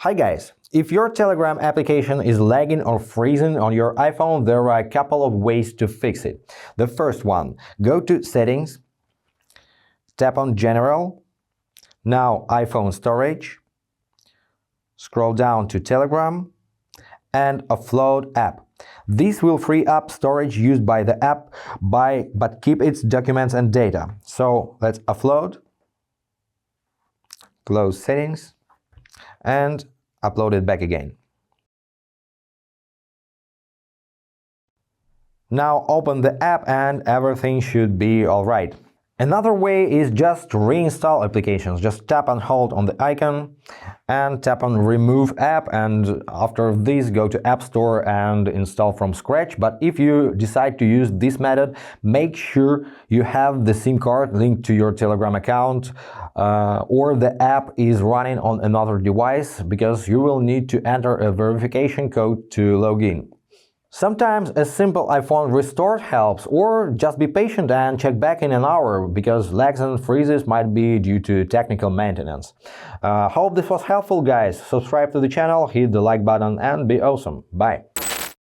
Hi guys, if your Telegram application is lagging or freezing on your iPhone, there are a couple of ways to fix it. The first one, go to Settings, tap on General, now iPhone Storage, scroll down to Telegram, and Offload App. This will free up storage used by the app but keep its documents and data. So let's offload, close Settings, and upload it back again. Now open the app and everything should be alright. Another way is just to reinstall applications. Just tap and hold on the icon and tap on Remove App, and after this go to App Store and install from scratch. But if you decide to use this method, make sure you have the SIM card linked to your Telegram account or the app is running on another device, because you will need to enter a verification code to log in. Sometimes a simple iPhone restore helps, or just be patient and check back in an hour, because lags and freezes might be due to technical maintenance. Hope this was helpful, guys. Subscribe to the channel, hit the like button, and be awesome. Bye.